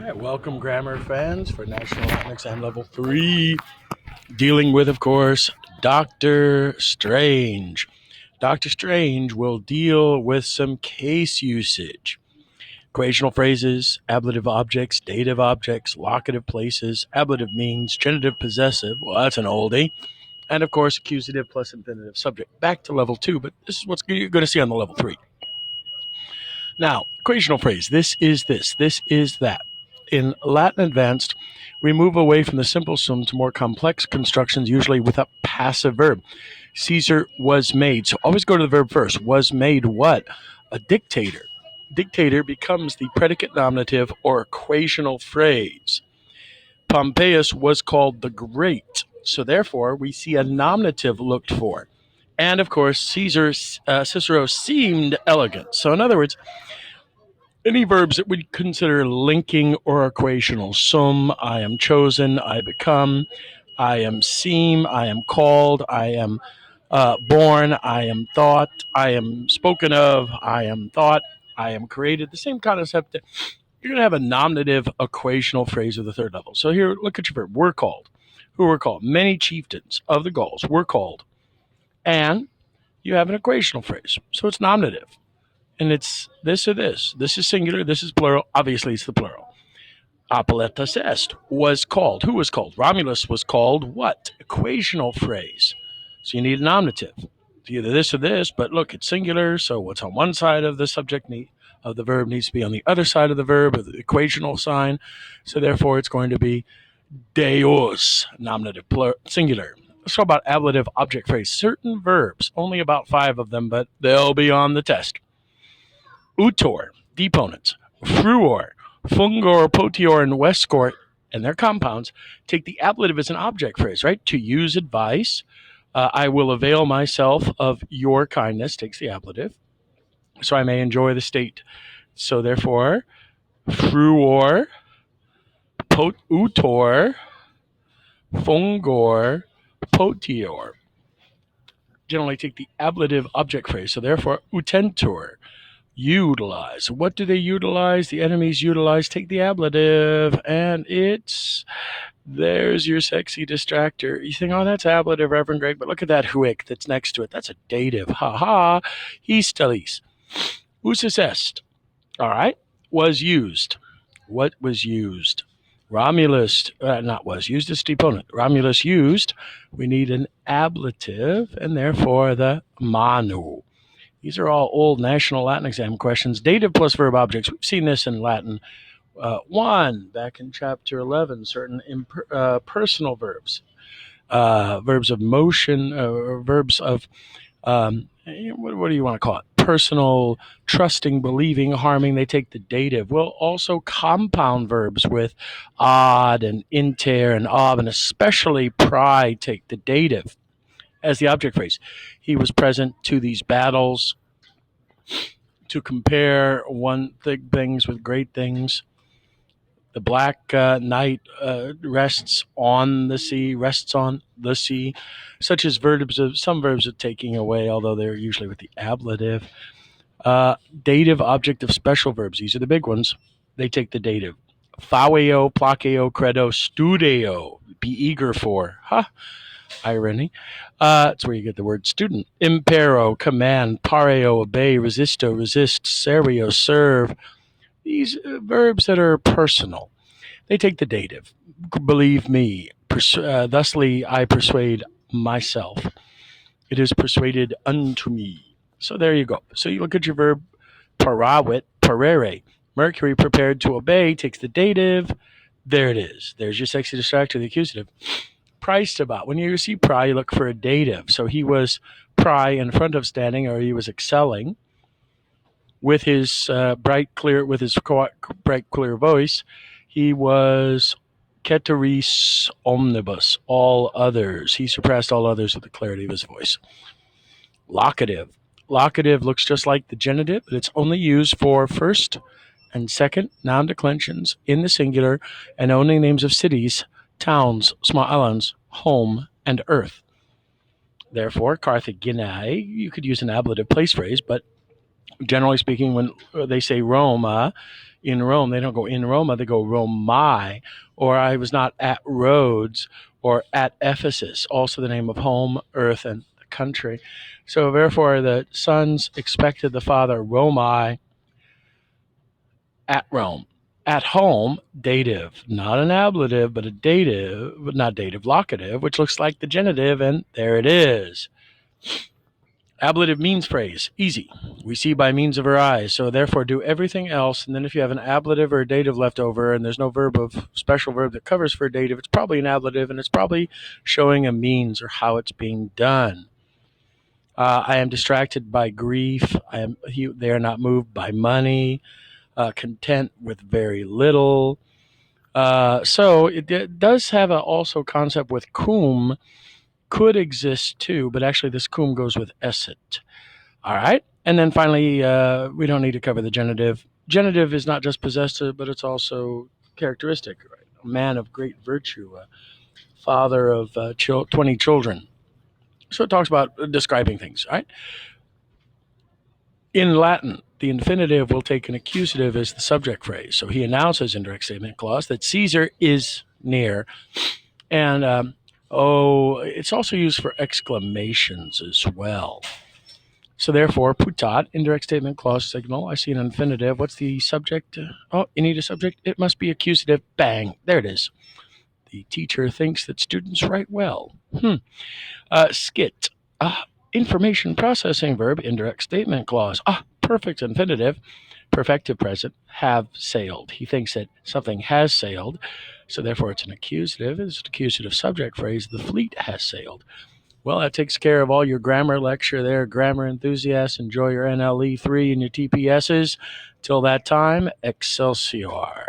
right, welcome grammar fans for National Latin Exam Level 3. Dealing with, of course, Dr. Strange. Dr. Strange will deal with some case usage. Creational phrases, ablative objects, dative objects, locative places, ablative means, genitive possessive, well, that's an oldie, and of course, accusative plus infinitive subject. Back to level 2, but this is what you're going to see on the level 3. Now, equational phrase, this is that. In Latin Advanced, we move away from the simple sum to more complex constructions, usually with a passive verb. Caesar was made. So always go to the verb first. Was made what? A dictator. Dictator becomes the predicate nominative or equational phrase. Pompeius was called the Great. So therefore, we see a nominative looked for. And of course, Cicero seemed elegant. So in other words, any verbs that we consider linking or equational. Sum, I am chosen, I become, I am seem, I am called, I am born, I am thought, I am spoken of, I am thought, I am created. The same concept. You're going to have a nominative equational phrase of the third level. So here, look at your verb. Were called. Who were called? Many chieftains of the Gauls were called. And you have an equational phrase. So it's nominative. And it's this or this. This is singular. This is plural. Obviously, it's the plural. Apelatus est was called. Who was called? Romulus was called what? Equational phrase. So you need a nominative. It's either this or this, but look, it's singular. So what's on one side of the subject of the verb needs to be on the other side of the verb, of the equational sign. So therefore, it's going to be deus, nominative, singular. Let's talk about ablative object phrase. Certain verbs, only about 5 of them, but they'll be on the test. Utor, deponents, fruor, fungor, potior, and westcor, and their compounds, take the ablative as an object phrase, right? To use advice, I will avail myself of your kindness, takes the ablative, so I may enjoy the state. So therefore, fruor, utor, fungor, potior, generally take the ablative object phrase. So therefore, utentur, utilize. What do they utilize? The enemies utilize. Take the ablative, and there's your sexy distractor. You think, oh, that's ablative, Reverend Greg, but look at that huic that's next to it. That's a dative. Ha ha. Histalis. Usus est. All right. Was used. What was used? Romulus, not was used as deponent. Romulus used. We need an ablative, and therefore the manu. These are all old National Latin Exam questions. Dative plus verb objects. We've seen this in Latin 1 back in chapter 11. Certain personal verbs, verbs of motion, verbs of what do you want to call it? Personal, trusting, believing, harming. They take the dative. Well, also compound verbs with ad and inter and ob, and especially pry take the dative as the object phrase. He was present to these battles. To compare one things with great things. The Black Knight rests on the sea, such as some verbs of taking away, although they're usually with the ablative. Dative object of special verbs. These are the big ones. They take the dative. Phaweo, placeo, credo, studeo. Be eager for. Irony. That's where you get the word student. Impero, command. Pareo, obey. Resisto, resist. Serio, serve. These verbs that are personal. They take the dative. Believe me. Thusly I persuade myself. It is persuaded unto me. So there you go. So you look at your verb parawit, parere. Mercury prepared to obey takes the dative. There it is. There's your sexy distractor, the accusative. Priced about. When you see pry, you look for a dative. So he was pry in front of standing, or he was excelling with his bright, clear voice. He was ceteris omnibus, all others. He surpassed all others with the clarity of his voice. Locative. Locative looks just like the genitive, but it's only used for first and second noun declensions in the singular and only names of cities, towns, small islands, home, and earth. Therefore, Carthaginae, you could use an ablative place phrase, but generally speaking, when they say Roma, in Rome. They don't go in Roma, they go Romai. Or I was not at Rhodes or at Ephesus, also the name of home, earth, and the country. So therefore, the sons expected the father Romai at Rome. At home, dative, not an ablative, but a dative, not dative, locative, which looks like the genitive, and there it is. Ablative means phrase, easy. We see by means of our eyes, so therefore do everything else, and then if you have an ablative or a dative left over and there's no special verb that covers for a dative, it's probably an ablative, and it's probably showing a means or how it's being done. I am distracted by grief. They are not moved by money. Content with very little. So it does have also concept with cum, could exist too, but actually this cum goes with esset. All right. And then finally, we don't need to cover the genitive. Genitive is not just possessive, but it's also characteristic. Right? A man of great virtue, a father of 20 children. So it talks about describing things. All right. In Latin, the infinitive will take an accusative as the subject phrase. So he announces in direct statement clause that Caesar is near. And it's also used for exclamations as well. So therefore, putat, indirect statement clause signal. I see an infinitive. What's the subject? You need a subject? It must be accusative. Bang. There it is. The teacher thinks that students write well. Skit. Information processing verb, indirect statement clause. Perfect infinitive. Perfective present. Have sailed. He thinks that something has sailed. So therefore, it's an accusative. It's an accusative subject phrase. The fleet has sailed. Well, that takes care of all your grammar lecture there, grammar enthusiasts. Enjoy your NLE3 and your TPSs. Till that time, Excelsior.